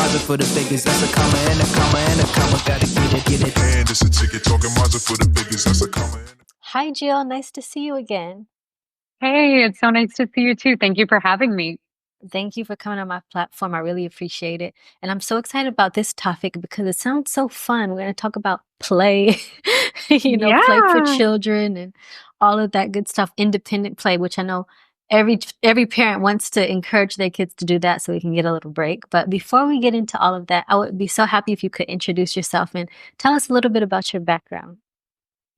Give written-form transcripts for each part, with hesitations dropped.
miser for the biggest. That's a comma and a comma and a comma. Gotta get it. And it's a ticket talking miser for the biggest. That's a comma. Hi, Jill. Nice to see you again. Hey, it's so nice to see you too. Thank you for having me. Thank you for coming on my platform. I really appreciate it. And I'm so excited about this topic because it sounds so fun. We're going to talk about play, play for Yeah. children and all of that good stuff, independent play, which I know every parent wants to encourage their kids to do that so we can get a little break. But before we get into all of that, I would be so happy if you could introduce yourself and tell us a little bit about your background.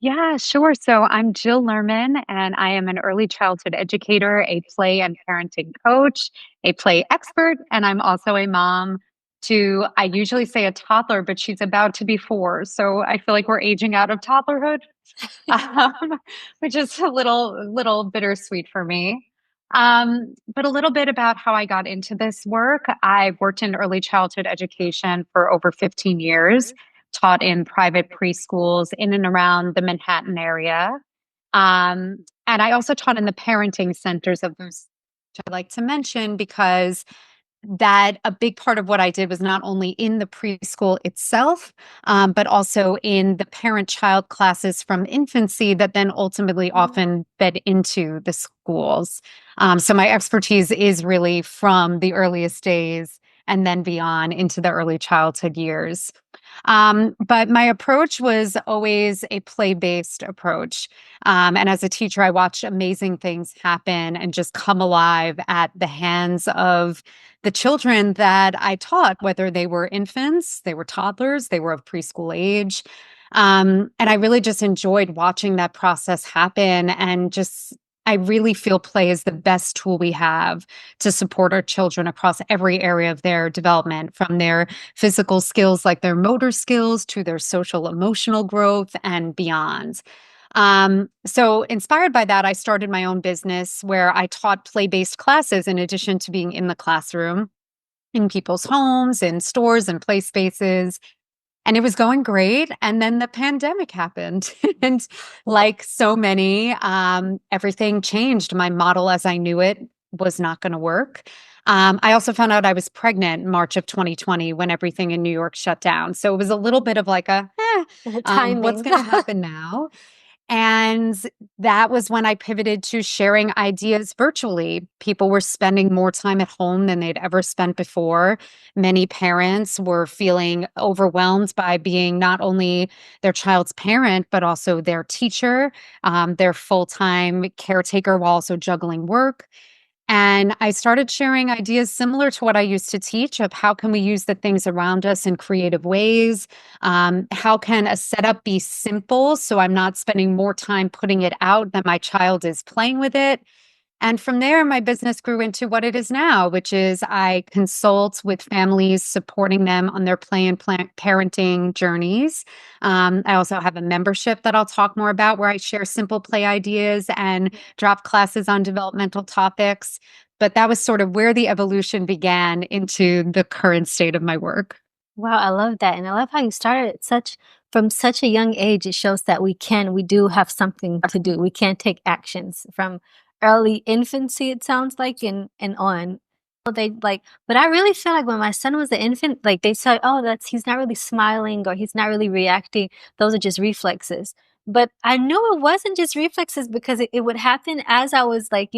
Yeah, sure. So I'm Jill Lerman, and I am an early childhood educator, a play and parenting coach, a play expert, and I'm also a mom to, I usually say a toddler, but she's about to be 4. So I feel like we're aging out of toddlerhood, um, which is a little bittersweet for me. But a little bit about how I got into this work. I've worked in early childhood education for over 15 years, taught in private preschools in and around the Manhattan area. And I also taught in the parenting centers of those, which I like to mention because that a big part of what I did was not only in the preschool itself, but also in the parent-child classes from infancy that then ultimately often fed into the schools. So my expertise is really from the earliest days and then beyond into the early childhood years. But my approach was always a play-based approach. And as a teacher, I watched amazing things happen and just come alive at the hands of the children that I taught, whether they were infants, they were toddlers, they were of preschool age. And I really just enjoyed watching that process happen and just I really feel play is the best tool we have to support our children across every area of their development, from their physical skills like their motor skills to their social emotional growth and beyond. So inspired by that, I started my own business where I taught play-based classes in addition to being in the classroom, in people's homes, in stores and play spaces. And it was going great. And then the pandemic happened. And like so many, everything changed. My model as I knew it was not going to work. I also found out I was pregnant in March of 2020 when everything in New York shut down. So it was a little bit of like what's Timing. going to happen now? And that was when I pivoted to sharing ideas virtually. People were spending more time at home than they'd ever spent before. Many parents were feeling overwhelmed by being not only their child's parent, but also their teacher, their full-time caretaker while also juggling work. And I started sharing ideas similar to what I used to teach of how can we use the things around us in creative ways? How can a setup be simple so I'm not spending more time putting it out than my child is playing with it? And from there, my business grew into what it is now, which is I consult with families, supporting them on their play and parenting journeys. I also have a membership that I'll talk more about where I share simple play ideas and drop classes on developmental topics. But that was sort of where the evolution began into the current state of my work. Wow, I love that. And I love how you started at from such a young age. It shows that we do have something to do. We can take actions from early infancy, it sounds like, and on. But I really feel like when my son was an infant, like they said, oh, he's not really smiling or he's not really reacting. Those are just reflexes. But I knew it wasn't just reflexes because it would happen as I was like,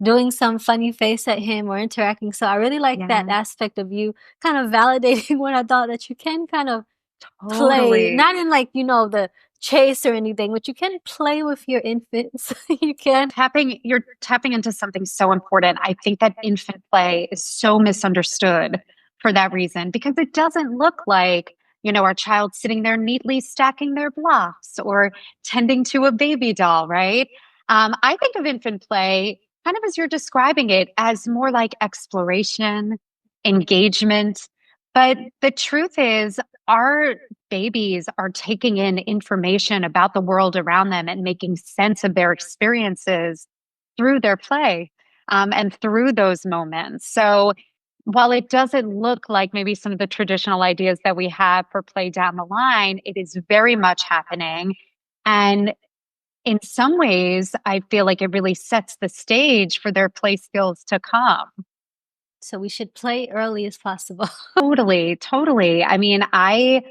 doing some funny face at him or interacting. So I really like that aspect of you kind of validating what I thought, that you can kind of play, Totally. not in like, the chase or anything, but you can play with your infants. You can. You're tapping into something so important. I think that infant play is so misunderstood for that reason because it doesn't look like, our child sitting there neatly stacking their blocks or tending to a baby doll, right? I think of infant play kind of as you're describing it as more like exploration, engagement. But the truth is, our babies are taking in information about the world around them and making sense of their experiences through their play, and through those moments. So while it doesn't look like maybe some of the traditional ideas that we have for play down the line, it is very much happening. And in some ways, I feel like it really sets the stage for their play skills to come. So we should play early as possible. Totally, totally. I mean, I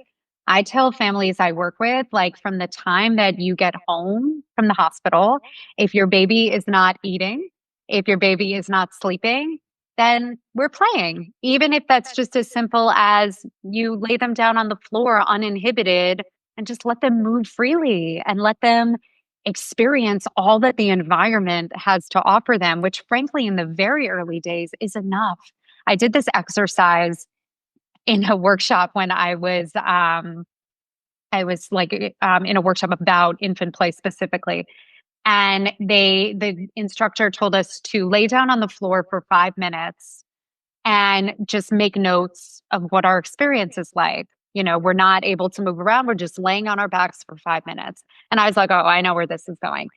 tell families I work with, like from the time that you get home from the hospital, if your baby is not eating, if your baby is not sleeping, then we're playing. Even if that's just as simple as you lay them down on the floor uninhibited and just let them move freely and let them experience all that the environment has to offer them, which frankly, in the very early days is enough. I did this exercise in a workshop when I was like in a workshop about infant play specifically. And the instructor told us to lay down on the floor for 5 minutes and just make notes of what our experience is like. You know, we're not able to move around. We're just laying on our backs for 5 minutes. And I was like, oh, I know where this is going.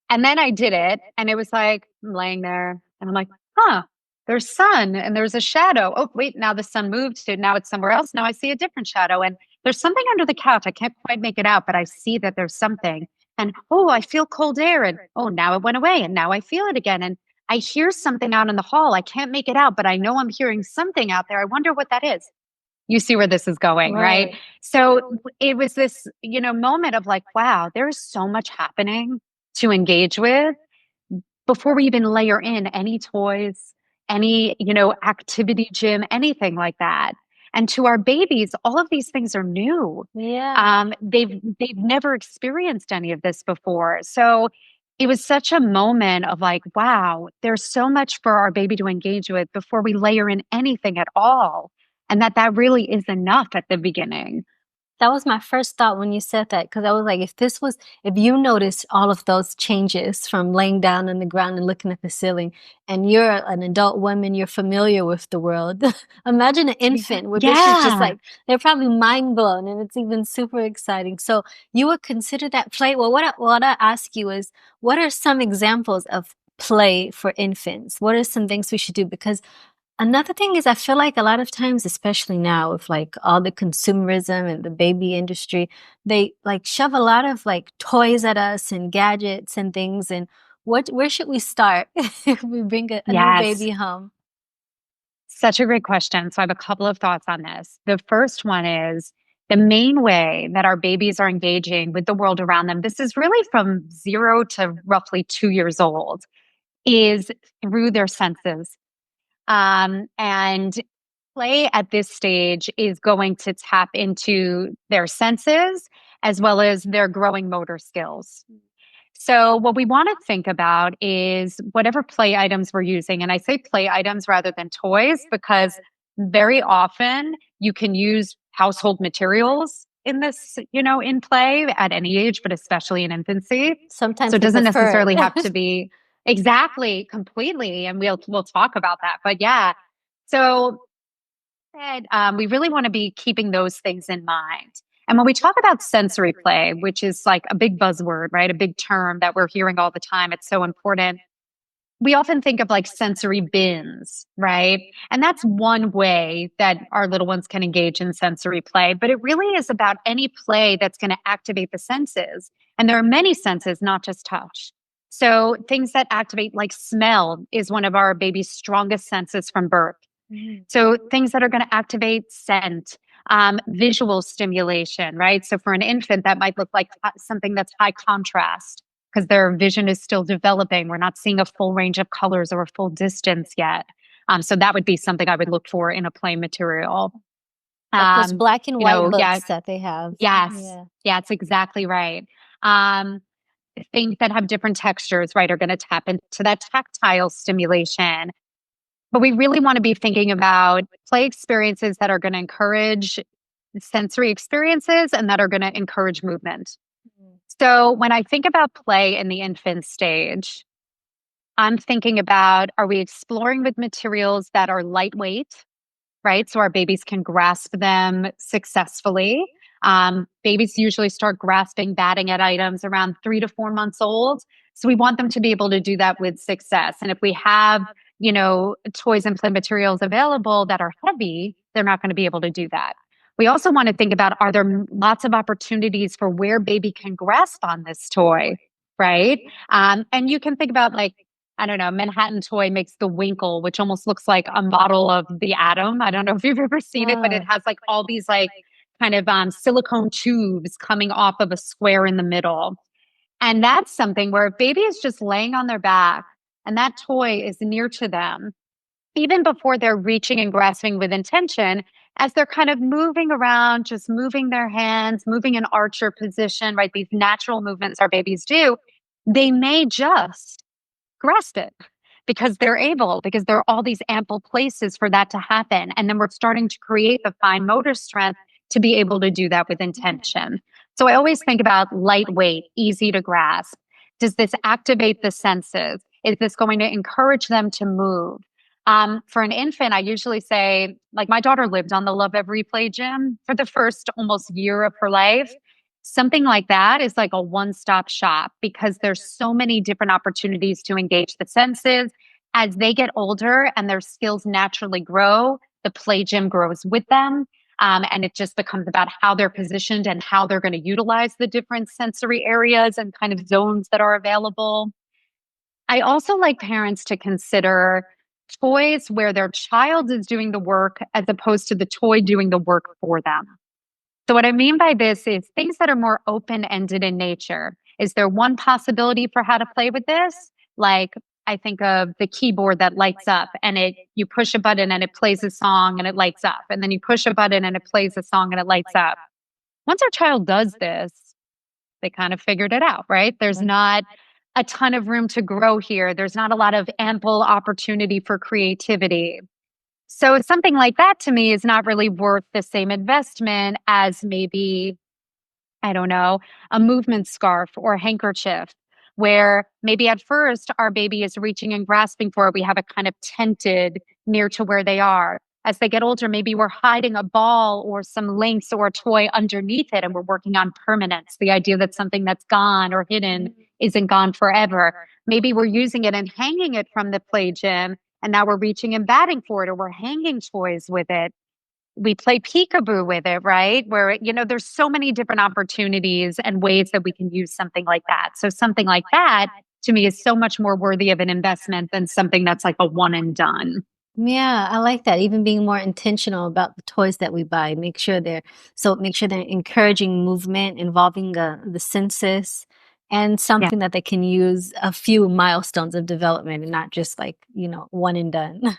And then I did it. And it was like, I'm laying there and I'm like, huh, there's sun and there's a shadow. Oh, wait, now the sun moved to now it's somewhere else. Now I see a different shadow. And there's something under the couch. I can't quite make it out, but I see that there's something. And oh, I feel cold air. And oh, now it went away. And now I feel it again. And I hear something out in the hall. I can't make it out, but I know I'm hearing something out there. I wonder what that is. You see where this is going, right? Right. So it was this, moment of like, wow, there's so much happening to engage with before we even layer in any toys, any, activity gym, anything like that. And to our babies, all of these things are new. Yeah. They've never experienced any of this before. So it was such a moment of like, wow, there's so much for our baby to engage with before we layer in anything at all. And that really is enough at the beginning. That was my first thought when you said that, because I was like, if you notice all of those changes from laying down on the ground and looking at the ceiling, and you're an adult woman, you're familiar with the world. Imagine an infant where this is just Yeah. like, they're probably mind blown and it's even super exciting. So you would consider that play? Well, what I ask you is, what are some examples of play for infants? What are some things we should do? Because another thing is I feel like a lot of times, especially now with like all the consumerism and the baby industry, they like shove a lot of like toys at us and gadgets and things. And where should we start if we bring a new Yes. baby home? Such a great question. So I have a couple of thoughts on this. The first one is the main way that our babies are engaging with the world around them. This is really from 0 to roughly 2 years old, is through their senses. And play at this stage is going to tap into their senses as well as their growing motor skills. So, what we want to think about is whatever play items we're using. And I say play items rather than toys because very often you can use household materials in this, in play at any age, but especially in infancy. So, Sometimes it they doesn't prefer necessarily have it. to be exactly completely. And we'll talk about that. But yeah, so we really want to be keeping those things in mind. And when we talk about sensory play, which is like a big buzzword, right? A big term that we're hearing all the time, it's so important. We often think of like sensory bins, right? And that's one way that our little ones can engage in sensory play, but it really is about any play that's going to activate the senses. And there are many senses, not just touch. So things that activate, like smell, is one of our baby's strongest senses from birth. Mhm. So things that are going to activate scent, visual stimulation, right? So for an infant, that might look like something that's high contrast because their vision is still developing. We're not seeing a full range of colors or a full distance yet. So that would be something I would look for in a play material. Like those black and white Yeah, books that they have. yes, Yeah. yeah, it's exactly right. Um, Things that have different textures, right, are going to tap into that tactile stimulation. But we really want to be thinking about play experiences that are going to encourage sensory experiences and that are going to encourage movement. Mhm. So when I think about play in the infant stage, I'm thinking about, are we exploring with materials that are lightweight, right? So our babies can grasp them successfully. Babies usually start grasping, batting at items around 3 to 4 months old. So we want them to be able to do that with success. And if we have, toys and play materials available that are heavy, they're not going to be able to do that. We also want to think about, are there lots of opportunities for where baby can grasp on this toy, right? And you can think about like I don't know, Manhattan toy makes the Winkle, which almost looks like a model of the atom. I don't know if you've ever seen it, but it Oh, has like all these like kind of silicone tubes coming off of a square in the middle. And that's something where if baby is just laying on their back and that toy is near to them, even before they're reaching and grasping with intention, as they're kind of moving around, just moving their hands, moving in archer position, right? These natural movements our babies do, they may just grasp it because they're able, because there are all these ample places for that to happen. And then we're starting to create the fine motor strength to be able to do that with intention. So I always think about lightweight, easy to grasp. Does this activate the senses? Is this going to encourage them to move? For an infant, I usually say, like my daughter lived on the Love Every Play gym for the first almost year of her life. Something like that is like a one-stop shop because there's so many different opportunities to engage the senses. As they get older and their skills naturally grow, the play gym grows with them. And it just becomes about how they're positioned and how they're going to utilize the different sensory areas and kind of zones that are available. I also like parents to consider toys where their child is doing the work as opposed to the toy doing the work for them. So, what I mean by this is things that are more open ended in nature. Is there one possibility for how to play with this? Like, I think of the keyboard that lights up and you push a button and it plays a song and it lights up. And then you push a button and it plays a song and it lights up. Once our child does this, they kind of figured it out, right? There's not a ton of room to grow here. There's not a lot of ample opportunity for creativity. So something like that to me is not really worth the same investment as maybe, I don't know, a movement scarf or handkerchief, where maybe at first our baby is reaching and grasping for it. We have it kind of tented near to where they are. As they get older, maybe we're hiding a ball or some links or a toy underneath it, and we're working on permanence, the idea that something that's gone or hidden isn't gone forever. Maybe we're using it and hanging it from the play gym, and now we're reaching and batting for it, or we're hanging toys with it. We play peekaboo with it, right? Where, there's so many different opportunities and ways that we can use something like that. So something like that to me is so much more worthy of an investment than something that's like a one and done. yeah, I like that. Even being more intentional about the toys that we buy. Make sure they're encouraging movement, involving the senses, and Yeah, something that they can use a few milestones of development and not just like, one and done.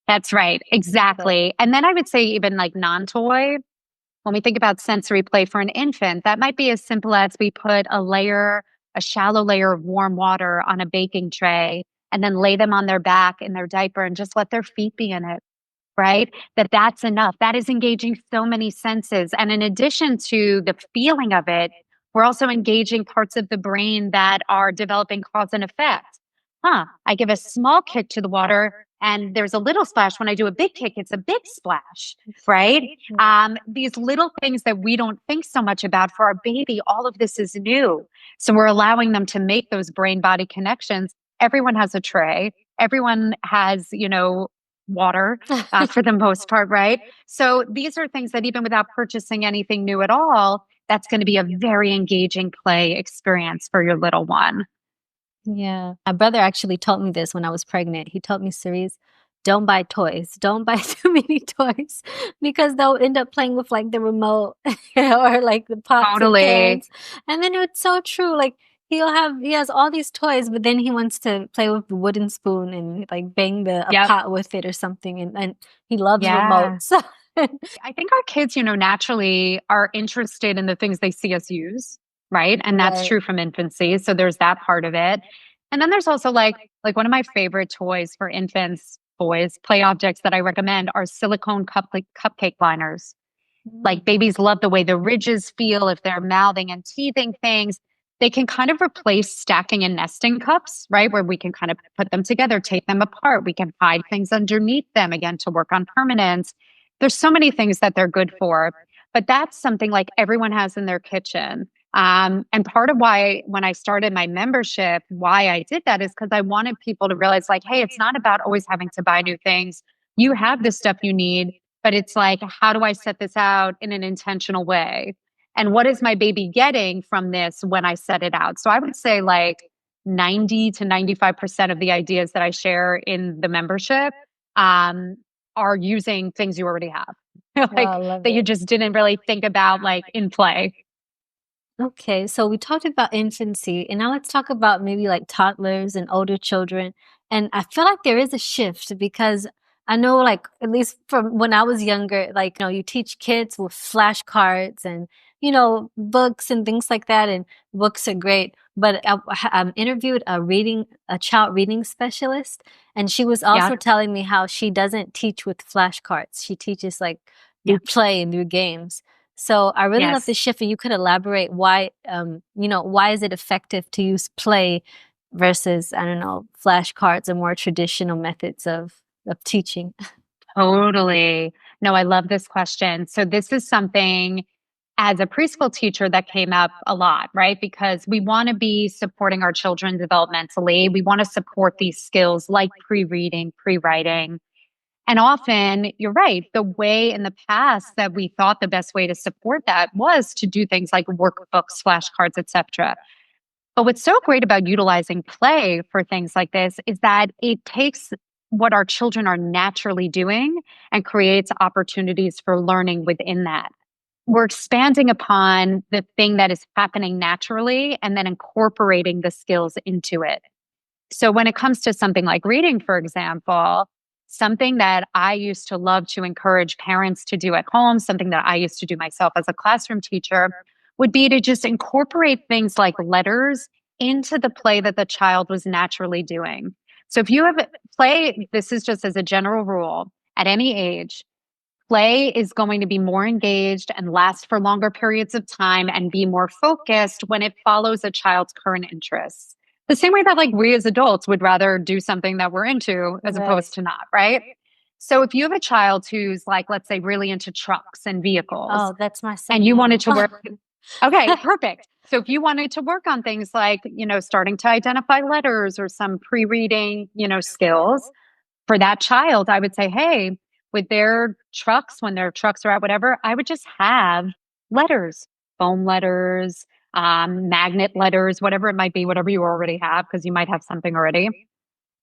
that's right. But Exactly. And then I would say even like non-toy, when we think about sensory play for an infant, that might be as simple as we put a shallow layer of warm water on a baking tray and then lay them on their back in their diaper and just let their feet be in it, right? That's enough. That is engaging so many senses. And in addition to the feeling of it, we're also engaging parts of the brain that are developing cause and effect. I give a small kick to the water and there's a little splash. When I do a big kick, it's a big splash, right? These little things that we don't think so much about for our baby, all of this is new. So we're allowing them to make those brain body connections. Everyone has a tray. Everyone has, water for the most part, right? So these are things that even without purchasing anything new at all, that's going to be a very engaging play experience for your little one. yeah, my brother actually told me this when I was pregnant. He told me, Cerise, don't buy toys. Don't buy too many toys because they'll end up playing with like the remote or like the pots and Totally. pans. And then it's so true. Like he has all these toys, but then he wants to play with the wooden spoon and like bang a Yep. pot with it or something. And he loves Yeah. remotes. I think our kids, naturally are interested in the things they see us use, right? And that's Right. true from infancy. So there's that part of it. And then there's also like one of my favorite toys for infants, boys, play objects that I recommend are silicone cupcake liners. Like babies love the way the ridges feel if they're mouthing and teething things. They can kind of replace stacking and nesting cups, right? Where we can kind of put them together, take them apart. We can hide things underneath them again to work on permanence. There's so many things that they're good for, but that's something like everyone has in their kitchen. And part of why, when I started my membership, why I did that is because I wanted people to realize, like, hey, it's not about always having to buy new things. You have the stuff you need, but it's like, how do I set this out in an intentional way? And what is my baby getting from this when I set it out? So I would say, like, 90 to 95% of the ideas that I share in the membership are using things you already have, Oh, like I love that you it. just didn't really think about, like in play. Okay, so we talked about infancy, and now let's talk about maybe like toddlers and older children. And I feel like there is a shift because I know, like, at least from when I was younger, like, you teach kids with flashcards and, books and things like that. And books are great. But I interviewed a child reading specialist, and she was Yeah. also telling me how she doesn't teach with flashcards. She teaches like Yeah. through play and through games. So I really love Yes. the shift, and you could elaborate why, why is it effective to use play versus, I don't know, flashcards or more traditional methods of teaching? Totally. No, I love this question. So this is something as a preschool teacher that came up a lot, right? Because we want to be supporting our children developmentally. We want to support these skills like pre-reading, pre-writing. And often, you're right, the way in the past that we thought the best way to support that was to do things like workbooks, flashcards, etc. But what's so great about utilizing play for things like this is that it takes what our children are naturally doing and creates opportunities for learning within that. We're expanding upon the thing that is happening naturally and then incorporating the skills into it. So when it comes to something like reading, for example, something that I used to love to encourage parents to do at home, something that I used to do myself as a classroom teacher, would be to just incorporate things like letters into the play that the child was naturally doing. So if you have play, this is just as a general rule, at any age, play is going to be more engaged and last for longer periods of time and be more focused when it follows a child's current interests. The same way that like we as adults would rather do something that we're into as Right. opposed to not, right? So if you have a child who's like, let's say, really into trucks and vehicles, Oh, that's my and son you now. wanted to work, okay, perfect. So if you wanted to work on things like, starting to identify letters or some pre-reading, skills, for that child, I would say, hey, with their trucks, when their trucks are out, whatever, I would just have letters, foam letters, magnet letters, whatever it might be, whatever you already have, because you might have something already.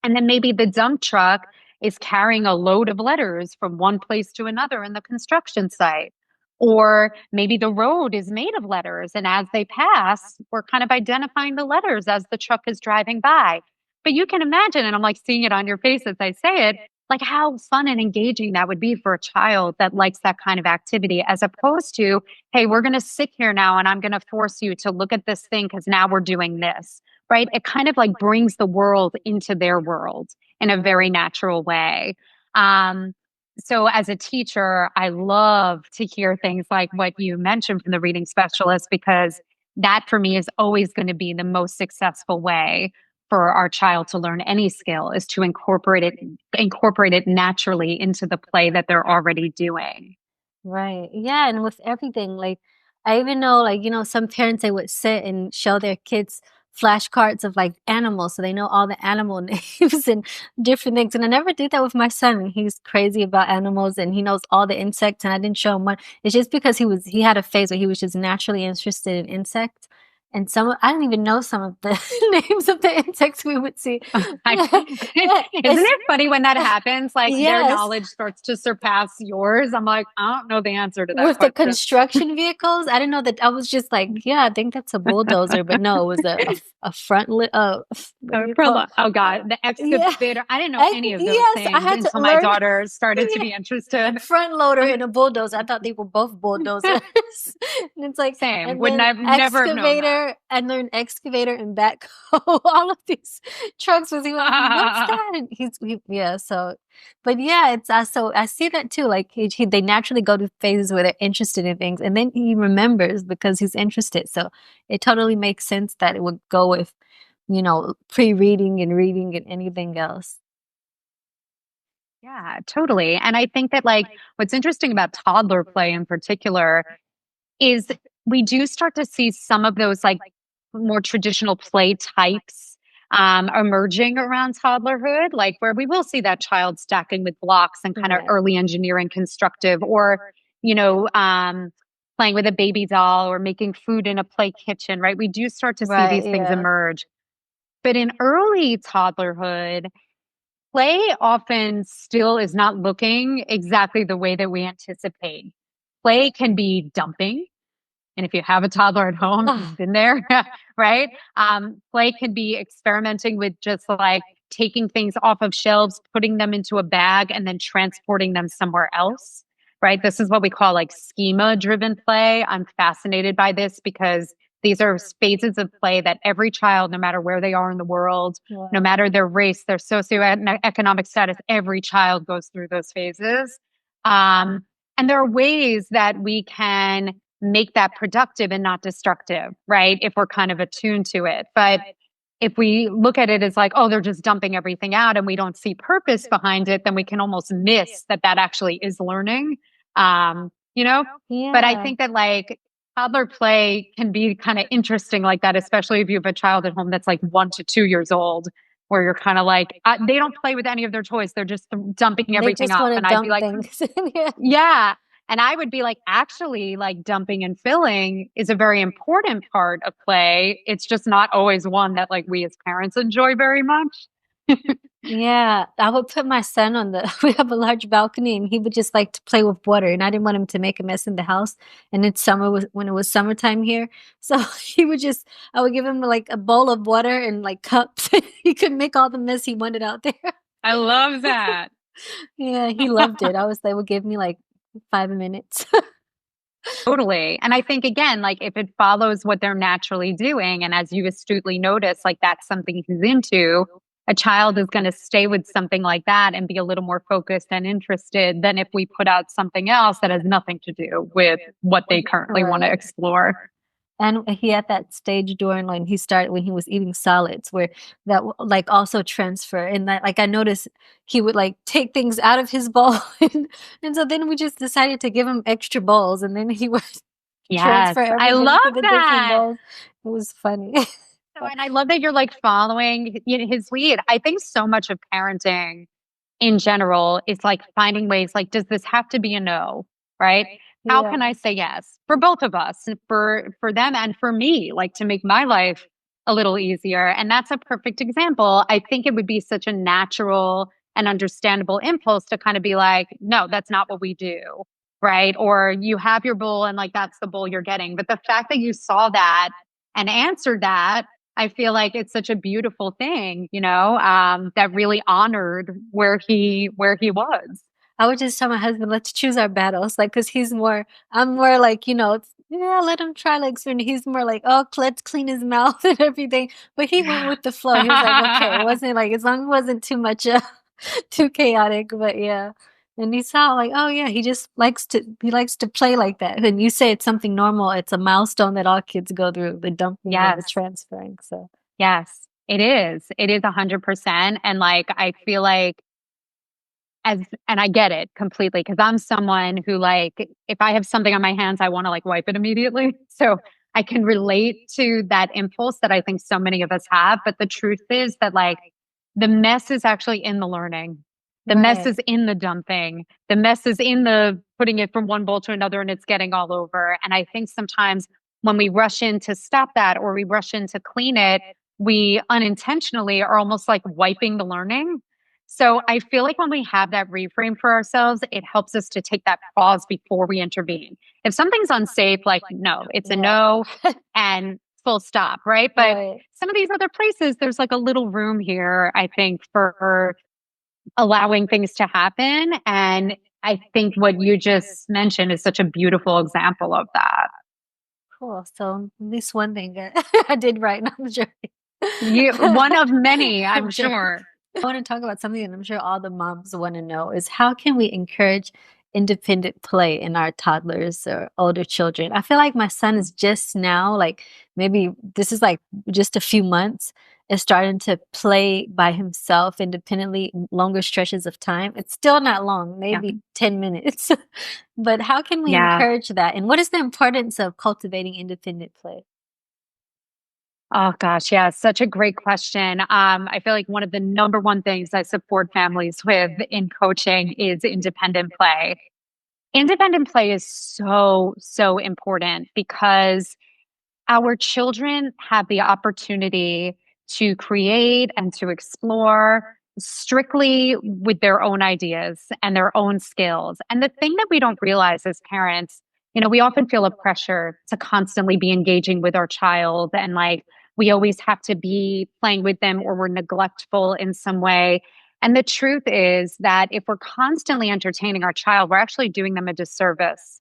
And then maybe the dump truck is carrying a load of letters from one place to another in the construction site. Or maybe the road is made of letters. And as they pass, we're kind of identifying the letters as the truck is driving by. But you can imagine, and I'm like seeing it on your face as I say it, like how fun and engaging that would be for a child that likes that kind of activity, as opposed to, hey, we're going to sit here now and I'm going to force you to look at this thing because now we're doing this, right? It kind of like brings the world into their world in a very natural way. Um, so as a teacher, I love to hear things like what you mentioned from the reading specialist, because that for me is always going to be the most successful way for our child to learn any skill, is to incorporate it naturally into the play that they're already doing. Right. Yeah, and with everything, like I even know, like, some parents, they would sit and show their kids flashcards of like animals, so they know all the animal names and different things. And I never did that with my son. And he's crazy about animals and he knows all the insects, and I didn't show him one. It's just because he had a phase where he was just naturally interested in insects. And I didn't even know some of the names of the insects we would see. Isn't It's, it funny when that happens? Like their yes. knowledge starts to surpass yours. I'm like, I don't know the answer to that With the question. construction vehicles, I didn't know that. I was just like, "Yeah, I think that's a bulldozer," but no, it was a front lit what do you call it? Oh God, the Yeah. excavator. I didn't know any of those Yes, I things had to until my learn daughter started to yeah, be interested. front loader and a bulldozer. I thought they were both bulldozers. And it's like Same. and Would then never have known that. excavator, I learned excavator and backhoe, all of these trucks was he like, "What's that?" And yeah, so but yeah, it's so I see that too. Like they naturally go to phases where they're interested in things, and then he remembers because he's interested. So it totally makes sense that it would go with, pre-reading and reading and anything else. Yeah, totally. And I think that like what's interesting about toddler play in particular is we do start to see some of those like more traditional play types emerging around toddlerhood, like where we will see that child stacking with blocks and kind of Right. early engineering constructive, or, you know, um, playing with a baby doll or making food in a play kitchen, right? We do start to see Right. these things Yeah. emerge. But in early toddlerhood, play often still is not looking exactly the way that we anticipate. Play can be dumping. And if you have a toddler at home, Ah, you've been there, right? Play can be experimenting with just like taking things off of shelves, putting them into a bag, and then transporting them somewhere else, right? This is what we call like schema driven play. I'm fascinated by this because these are phases of play that every child, no matter where they are in the world, no wow. matter their race, their socioeconomic status, every child goes through those phases. And there are ways that we can make that productive and not destructive, right? If we're kind of attuned to it. But if we look at it as like, oh, they're just dumping everything out and we don't see purpose behind it, then we can almost miss that that actually is learning. You know, but I Yeah. think that like toddler play can be kind of interesting like that, especially if you have a child at home that's like 1 to 2 years old, where you're kind of like, they don't play with any of their toys. They're just dumping They everything just off. want to And I'd be dump like, things. Yeah. yeah. And I would be like, actually, like dumping and filling is a very important part of play. It's just not always one that like we as parents enjoy very much. Yeah, I would put my son on the we have a large balcony and he would just like to play with water and I didn't want him to make a mess in the house. And it's summer was when it was summertime here. So he would just I would give him like a bowl of water and like cups. He could make all the mess he wanted out there. I love that. Yeah, he loved it. I was they would give me like 5 minutes. Totally. And I think again, like if it follows what they're naturally doing, and as you astutely notice, like that's something he's into, a child is going to stay with something like that and be a little more focused and interested than if we put out something else that has nothing to do with what they currently want to Right. explore. And he had that stage during when he started when he was eating solids where like also transfer and that like I noticed he would like take things out of his bowl and so then we just decided to give him extra bowls and then he would Yes, transfer I everything to love the different that. bowls. It was funny. So, and I love that you're like following his lead. I think so much of parenting in general is like finding ways like, does this have to be a no? Right? How Yeah. can I say yes for both of us, for them and for me, like to make my life a little easier? And that's a perfect example. I think it would be such a natural and understandable impulse to kind of be like, no, that's not what we do. Right. Or you have your bowl and like that's the bowl you're getting. But the fact that you saw that and answered that, I feel like it's such a beautiful thing, that really honored where he was. I would just tell my husband, let's choose our battles. Like, cause I'm more like, yeah, let him try like and he's more like, oh, let's clean his mouth and everything. But he went Yeah. with the flow. He was like, okay, it wasn't like, as long as it wasn't too much, too chaotic, but yeah. And he saw like, oh yeah, he likes to play like that. And you say it's something normal. It's a milestone that all kids go through, the dumping and the Yes. transferring. So Yes. It is. It is 100%. And like, I feel like and I get it completely because I'm someone who like, if I have something on my hands, I want to like wipe it immediately. So I can relate to that impulse that I think so many of us have. But the truth is that like the mess is actually in the learning. The mess right. is in the dumping. The mess is in the putting it from one bowl to another and it's getting all over. And I think sometimes when we rush in to stop that or we rush in to clean it, we unintentionally are almost like wiping the learning. So I feel like when we have that reframe for ourselves, it helps us to take that pause before we intervene. If something's unsafe, like, no, it's a Yeah. no and full stop, right? But Right. some of these other places, there's like a little room here, I think, for allowing things to happen. And I think what you just mentioned is such a beautiful example of that. Cool. So at least one thing I did right. No, I'm joking. One of many, I'm I'm joking. sure. I want to talk about something that I'm sure all the moms want to know is how can we encourage independent play in our toddlers or older children? I feel like my son is just now, like maybe this is like just a few months, is starting to play by himself independently longer stretches of time. It's still not long, Yeah. maybe 10 minutes. But how can we Yeah. encourage that? And what is the importance of cultivating independent play? Oh gosh, yeah, such a great question. I feel like one of the number one things I support families with in coaching is independent play. Independent play is so, so important because our children have the opportunity to create and to explore strictly with their own ideas and their own skills. And the thing that we don't realize as parents, we often feel a pressure to constantly be engaging with our child, and like we always have to be playing with them or we're neglectful in some way. And the truth is that if we're constantly entertaining our child, we're actually doing them a disservice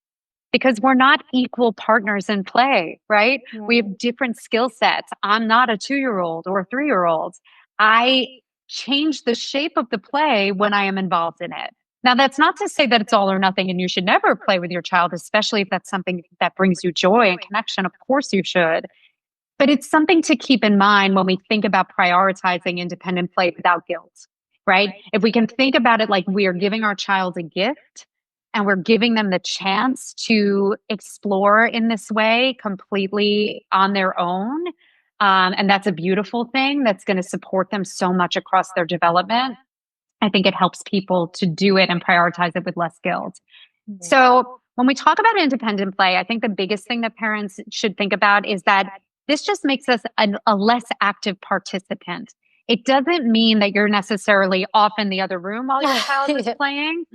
because we're not equal partners in play, right? We have different skill sets. I'm not a 2-year-old or a 3-year-old. I change the shape of the play when I am involved in it. Now, that's not to say that it's all or nothing and you should never play with your child, especially if that's something that brings you joy and connection. Of course you should. But it's something to keep in mind when we think about prioritizing independent play without guilt, right? If we can think about it like we are giving our child a gift and we're giving them the chance to explore in this way completely on their own. And that's a beautiful thing that's going to support them so much across their development. I think it helps people to do it and prioritize it with less guilt. Mm-hmm. So when we talk about independent play, I think the biggest thing that parents should think about is that this just makes us a less active participant. It doesn't mean that you're necessarily off in the other room while your child is playing.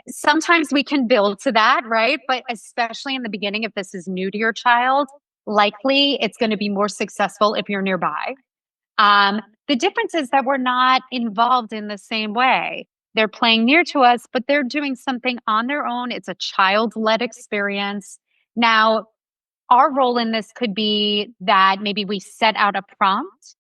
Sometimes we can build to that, right? But especially in the beginning, if this is new to your child, likely it's going to be more successful if you're nearby. The difference is that we're not involved in the same way. They're playing near to us, but they're doing something on their own. It's a child-led experience. Now, our role in this could be that maybe we set out a prompt,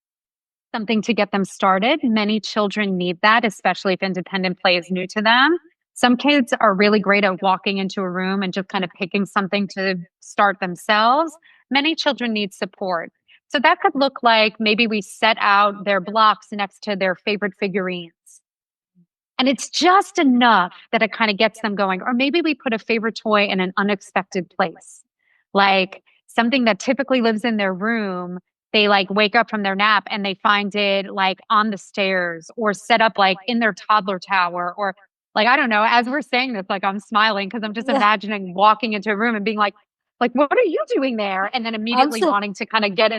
something to get them started. Many children need that, especially if independent play is new to them. Some kids are really great at walking into a room and just kind of picking something to start themselves. Many children need support. So that could look like maybe we set out their blocks next to their favorite figurines. And it's just enough that it kind of gets them going. Or maybe we put a favorite toy in an unexpected place, like something that typically lives in their room. They like wake up from their nap and they find it like on the stairs or set up like in their toddler tower, or like, I don't know, as we're saying this, like I'm smiling because I'm just imagining walking into a room and being like, what are you doing there? And then immediately wanting to kind of get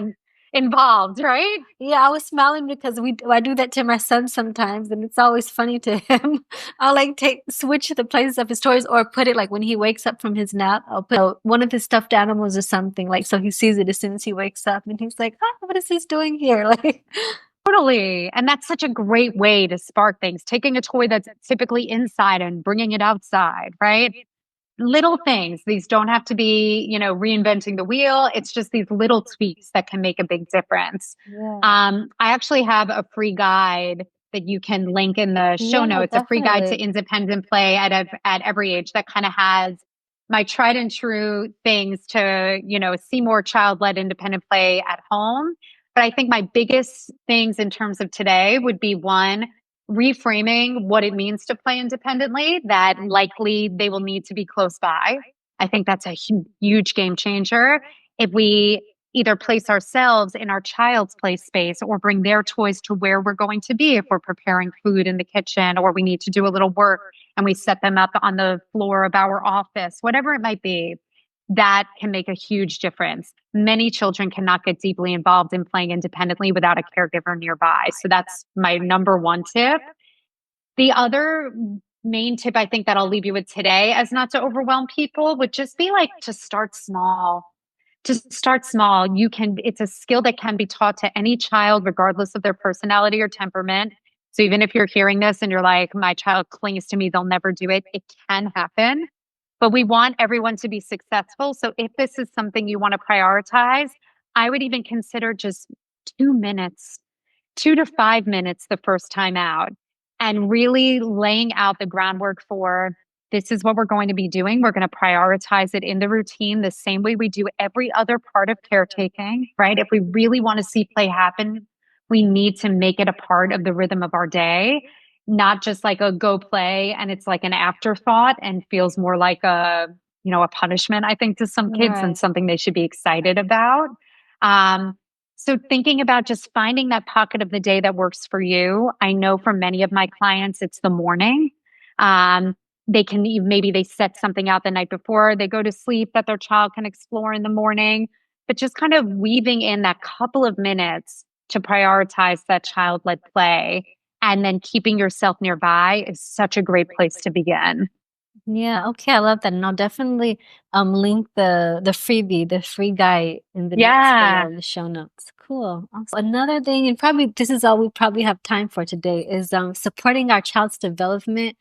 involved, right? Yeah, I was smiling because I do that to my son sometimes, and it's always funny to him. I'll like switch the places of his toys, or put it like when he wakes up from his nap, I'll put one of his stuffed animals or something, like so he sees it as soon as he wakes up, and he's like, what is this doing here? Like, totally. And that's such a great way to spark things. Taking a toy that's typically inside and bringing it outside, right? Little things. These don't have to be, reinventing the wheel. It's just these little tweaks that can make a big difference. Yeah. I actually have a free guide that you can link in the show notes, definitely. A free guide to independent play at every age that kind of has my tried and true things to, see more child-led independent play at home. But I think my biggest things in terms of today would be, one, reframing what it means to play independently, that likely they will need to be close by. I think that's a huge game changer. If we either place ourselves in our child's play space or bring their toys to where we're going to be, if we're preparing food in the kitchen or we need to do a little work and we set them up on the floor of our office, whatever it might be, that can make a huge difference. Many children cannot get deeply involved in playing independently without a caregiver nearby. So that's my number one tip. The other main tip I think that I'll leave you with today, as not to overwhelm people, would just be like to start small. Just start small. It's a skill that can be taught to any child, regardless of their personality or temperament. So even if you're hearing this and you're like, my child clings to me, they'll never do it, it can happen. But we want everyone to be successful. So if this is something you want to prioritize, I would even consider just 2 minutes, 2 to 5 minutes the first time out, and really laying out the groundwork for, this is what we're going to be doing. We're going to prioritize it in the routine the same way we do every other part of caretaking, right? If we really want to see play happen, we need to make it a part of the rhythm of our day. Not just like a go play and it's like an afterthought and feels more like a punishment, I think, to some kids, and something they should be excited about. So thinking about just finding that pocket of the day that works for you. I know for many of my clients, it's the morning. Maybe they set something out the night before they go to sleep that their child can explore in the morning, but just kind of weaving in that couple of minutes to prioritize that child-led play, and then keeping yourself nearby is such a great place to begin. Yeah, okay, I love that, and I'll definitely link the freebie, the free guide in the notes Yeah. below in the show notes. Cool. Awesome. Another thing, and probably this is all we probably have time for today, is supporting our child's development.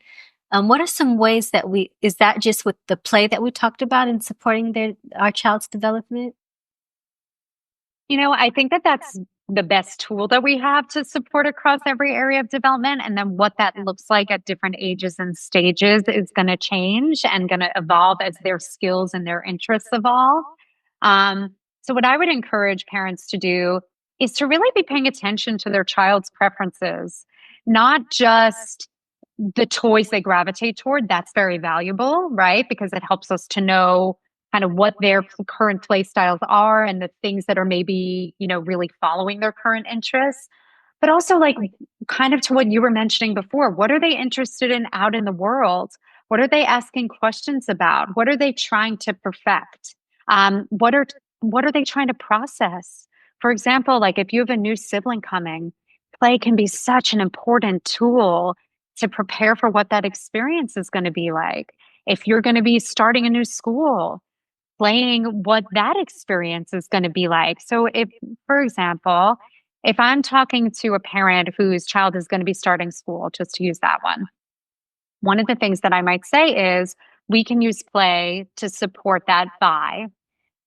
What are some ways that is that just with the play that we talked about in supporting our child's development? I think that that's the best tool that we have to support across every area of development. And then what that looks like at different ages and stages is going to change and going to evolve as their skills and their interests evolve. So, what I would encourage parents to do is to really be paying attention to their child's preferences, not just the toys they gravitate toward. That's very valuable, right? Because it helps us to know kind of what their current play styles are and the things that are maybe, really following their current interests. But also, like, kind of to what you were mentioning before, what are they interested in out in the world? What are they asking questions about? What are they trying to perfect? What are they trying to process? For example, like if you have a new sibling coming, play can be such an important tool to prepare for what that experience is going to be like. If you're going to be starting a new school, playing what that experience is going to be like. So, if, for example, if I'm talking to a parent whose child is going to be starting school, just to use that one of the things that I might say is we can use play to support that by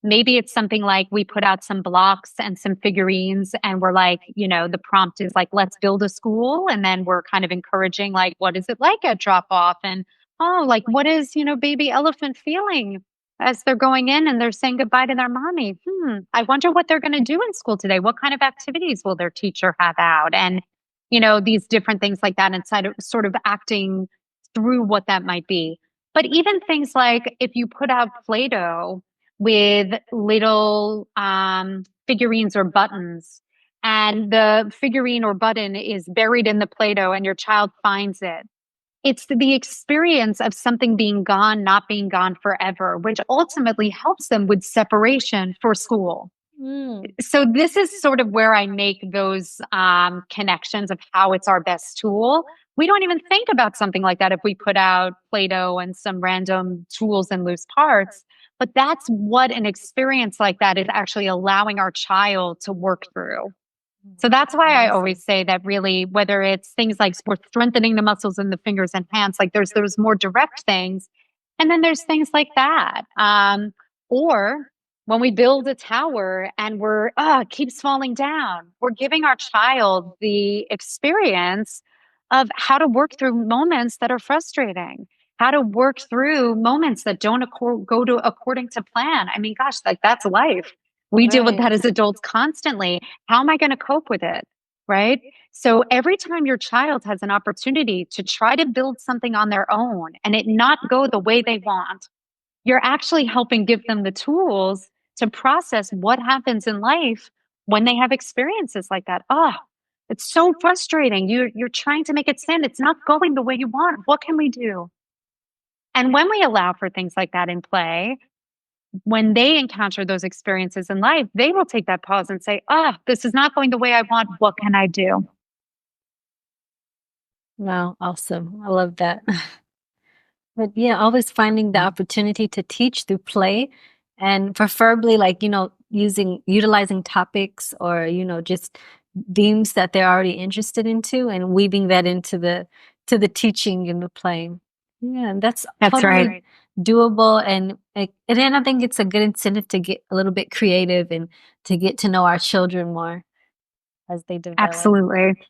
maybe it's something like we put out some blocks and some figurines, and we're like, the prompt is like, let's build a school. And then we're kind of encouraging, like, what is it like at drop off? And, oh, like, what is, baby elephant feeling as they're going in and they're saying goodbye to their mommy? I wonder what they're going to do in school today. What kind of activities will their teacher have out? And, these different things like that inside of sort of acting through what that might be. But even things like if you put out Play Doh with little figurines or buttons, and the figurine or button is buried in the Play Doh and your child finds it. It's the experience of something being gone, not being gone forever, which ultimately helps them with separation for school. Mm, So this is sort of where I make those connections of how it's our best tool. We don't even think about something like that if we put out Play-Doh and some random tools and loose parts. But that's what an experience like that is actually allowing our child to work through. So that's why I amazing. always say that really, whether it's things like we're strengthening the muscles in the fingers and hands, like there's those more direct things. And then there's things like that. Or when we build a tower and it keeps falling down, we're giving our child the experience of how to work through moments that are frustrating, how to work through moments that don't go to according to plan. I mean, gosh, like that's life. We deal with Right. that as adults constantly. How am I going to cope with it? Right. So every time your child has an opportunity to try to build something on their own and it not go the way they want, you're actually helping give them the tools to process what happens in life when they have experiences like that. Oh, it's so frustrating. You're trying to make it stand. It's not going the way you want. What can we do? And when we allow for things like that in play, when they encounter those experiences in life, they will take that pause and say, this is not going the way I want. What can I do? Wow, awesome. I love that. But yeah, always finding the opportunity to teach through play and preferably like, utilizing topics or, just themes that they're already interested into and weaving that into the teaching and the playing. Yeah, and that's That's totally right. doable and then I think it's a good incentive to get a little bit creative and to get to know our children more as they develop. Absolutely. So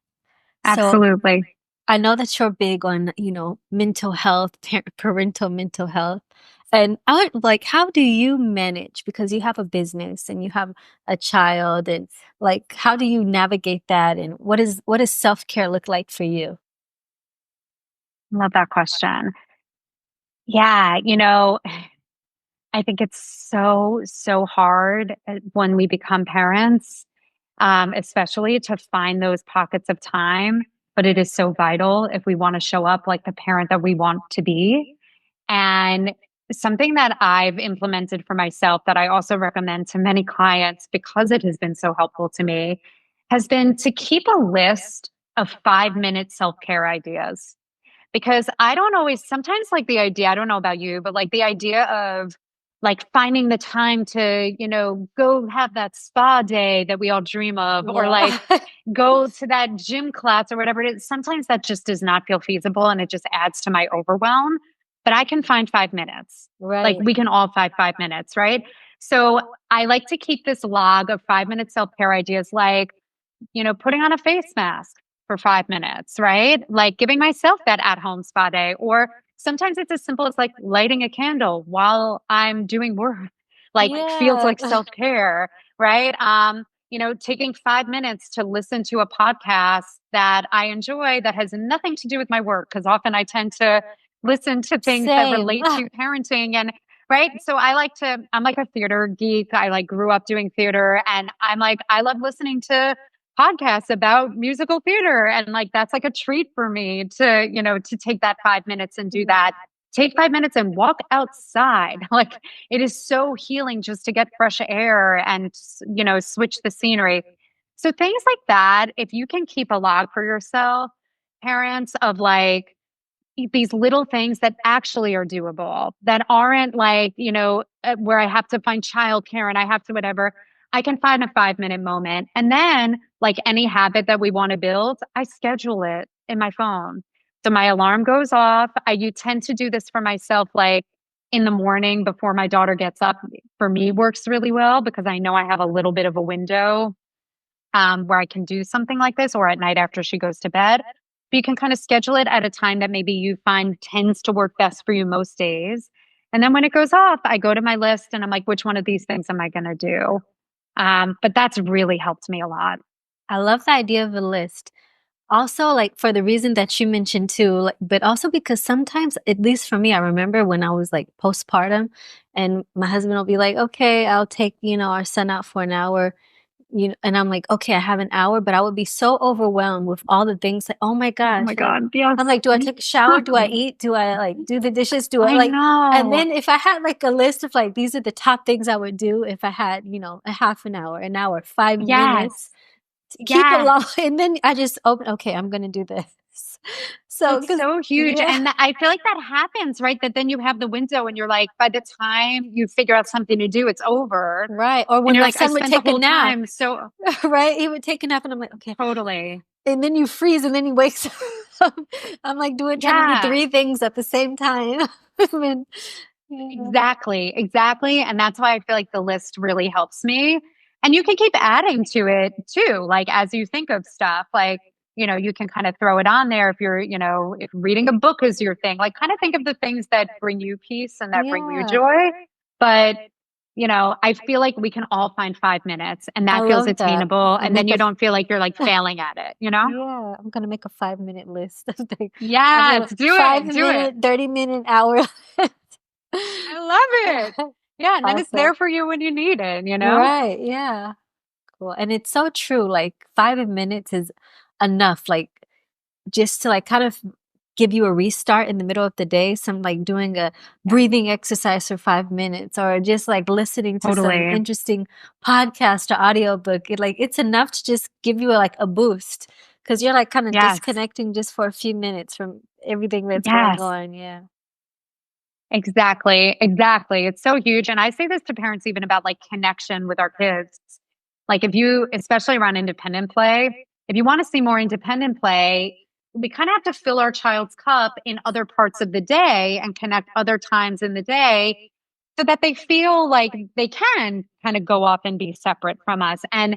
Absolutely. I know that you're big on, mental health, parental mental health. And I would like, how do you manage? Because you have a business and you have a child, and like, how do you navigate that? And what does self-care look like for you? Love that question. Yeah. I think it's so, so hard when we become parents, especially to find those pockets of time. But it is so vital if we want to show up like the parent that we want to be. And something that I've implemented for myself that I also recommend to many clients because it has been so helpful to me has been to keep a list of 5-minute self-care ideas. Because I don't always, sometimes like the idea, I don't know about you, but like the idea of like finding the time to, go have that spa day that we all dream of, or like Yeah. go to that gym class or whatever it is. Sometimes that just does not feel feasible and it just adds to my overwhelm. But I can find 5 minutes. Like Right. we can all find 5 minutes, right? So I like to keep this log of 5 minute self care ideas, like, putting on a face mask for 5 minutes, right? Like giving myself that at home spa day. Or sometimes it's as simple as like lighting a candle while I'm doing work, like feels Yeah. like self care, right? Taking 5 minutes to listen to a podcast that I enjoy that has nothing to do with my work. Cause often I tend to listen to things that Same. relate to parenting and right. So I'm like a theater geek. I like grew up doing theater and I'm like, I love listening to podcasts about musical theater. And like, that's like a treat for me to take that 5 minutes and do that. Take 5 minutes and walk outside. Like it is so healing just to get fresh air and, switch the scenery. So things like that, if you can keep a log for yourself, parents, of like, these little things that actually are doable, that aren't like, where I have to find childcare and I have to whatever. I can find a 5 minute moment. And then, like any habit that we want to build, I schedule it in my phone. So my alarm goes off. You tend to do this for myself, like in the morning before my daughter gets up. For me, works really well because I know I have a little bit of a window where I can do something like this, or at night after she goes to bed. But you can kind of schedule it at a time that maybe you find tends to work best for you most days. And then when it goes off, I go to my list and I'm like, which one of these things am I going to do? But that's really helped me a lot. I love the idea of a list. Also, like for the reason that you mentioned too, like, but also because sometimes, at least for me, I remember when I was like postpartum and my husband will be like, okay, I'll take, our son out for an hour. And I'm like, okay, I have an hour, but I would be so overwhelmed with all the things like, oh my Oh gosh, my like, God. Yes. I'm like, do I take a shower? Do I eat? Do I like do the dishes? Do I I like, and know. then if I had like a list of like, these are the top things I would do if I had, a half an hour, 5 minutes Yes. to keep it Yes. long. And then I just open, okay, I'm going to do this. So, It's cause so huge. yeah, And I feel like that happens, right? That then you have the window and you're like, by the time you figure out something to do, it's over. right. Or And when you're my like, I son would spent the take a whole nap, time. So right? He would take a nap and I'm like, okay. totally. And then you freeze and then he wakes up. I'm like trying to do Yeah, three things at the same time. And then, yeah. exactly. Exactly. And that's why I feel like the list really helps me. And you can keep adding to it too. Like as you think of stuff, like, you can kind of throw it on there if you're, if reading a book is your thing, like kind of think of the things that bring you peace and that bring you Yeah. joy. But, I feel like we can all find 5 minutes and I that feels love that. attainable. I'll And then make you don't feel like you're like failing at it? yeah, I'm gonna make a 5 minute list. Like, I have Yes, a do five it. Do it. minute, 30 minute, hour. I love it. Yeah. And then it's Awesome. there for you when you need it? Right. Yeah. Cool. And it's so true. Like 5 minutes is enough. Like just to like kind of give you a restart in the middle of the day, some like doing a breathing exercise for 5 minutes or just like listening to some Totally. interesting podcast or audiobook. It's enough to just give you a boost because you're like kind of Yes. disconnecting just for a few minutes from everything that's going Yes. on. Yeah. Exactly. Exactly. It's so huge. And I say this to parents even about like connection with our kids. Like if you, especially around independent play, if you want to see more independent play, we kind of have to fill our child's cup in other parts of the day and connect other times in the day so that they feel like they can kind of go off and be separate from us. And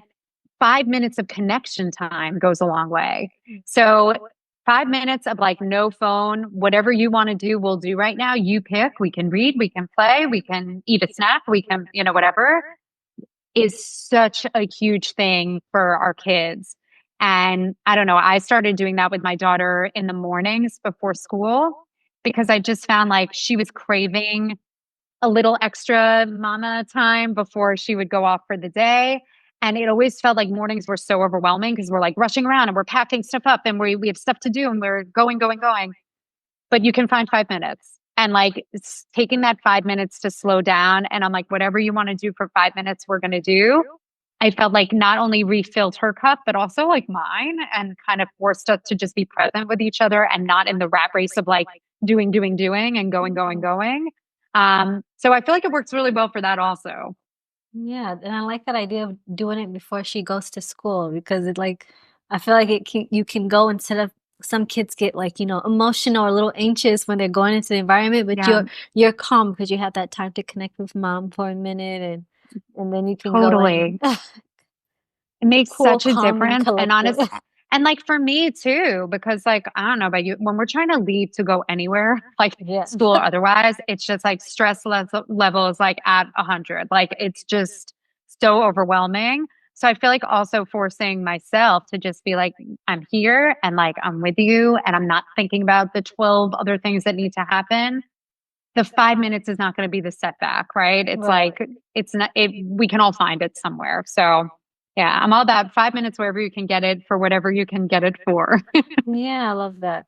5 minutes of connection time goes a long way. So 5 minutes of like no phone, whatever you want to do, we'll do right now. You pick, we can read, we can play, we can eat a snack, we can, whatever is such a huge thing for our kids. And I don't know, I started doing that with my daughter in the mornings before school because I just found like she was craving a little extra mama time before she would go off for the day. And it always felt like mornings were so overwhelming because we're like rushing around and we're packing stuff up and we have stuff to do and we're going, going, going. But you can find 5 minutes and like it's taking that 5 minutes to slow down. And I'm like, whatever you want to do for 5 minutes, we're going to do. I felt like not only refilled her cup, but also like mine, and kind of forced us to just be present with each other and not in the rat race of like doing, and going. So I feel like it works really well for that also. Yeah, and I like that idea of doing it before she goes to school because it like I feel like you can go instead of some kids get like, emotional or a little anxious when they're going into the environment, but Yeah, you're calm because you have that time to connect with mom for a minute and then you can go in totally. It makes cool, such a calm, and difference. And collected. and like for me too, because like, I don't know about you, when we're trying to leave to go anywhere, like Yeah. school or otherwise, it's just like level is like at 100. Like it's just so overwhelming. So I feel like also forcing myself to just be like, I'm here and like I'm with you and I'm not thinking about the 12 other things that need to happen. The 5 minutes is not going to be the setback, right? It's Right. like, it's not, we can all find it somewhere. So yeah, I'm all about 5 minutes wherever you can get it for whatever you can get it for. Yeah, I love that.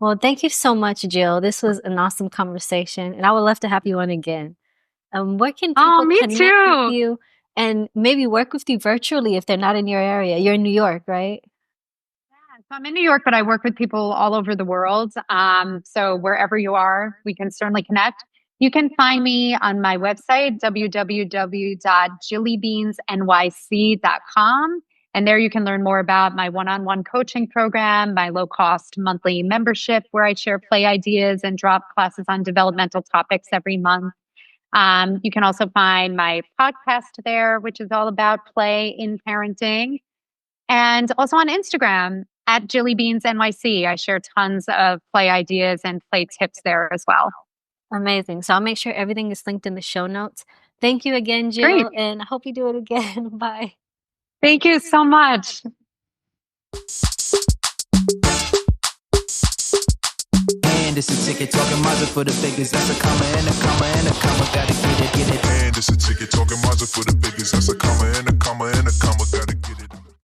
Well, thank you so much, Jill. This was an awesome conversation, and I would love to have you on again. Where can Oh, people me connect with too. you and maybe work with you virtually if they're not in your area? You're in New York, right? So I'm in New York, but I work with people all over the world. So wherever you are, we can certainly connect. You can find me on my website, www.jillybeansnyc.com. And there you can learn more about my one-on-one coaching program, my low-cost monthly membership where I share play ideas and drop classes on developmental topics every month. You can also find my podcast there, which is all about play in parenting. And also on Instagram at Jilly Beans NYC. I share tons of play ideas and play tips there as well. Amazing. So I'll make sure everything is linked in the show notes. Thank you again, Great. Jill, and I hope you do it again. Bye. Thank you so much. And it's a ticket talking Mazda for the figures. That's a comma and a comma and a comma. Gotta get it, get it. And it's a ticket talking Mazda for the biggest. That's a comma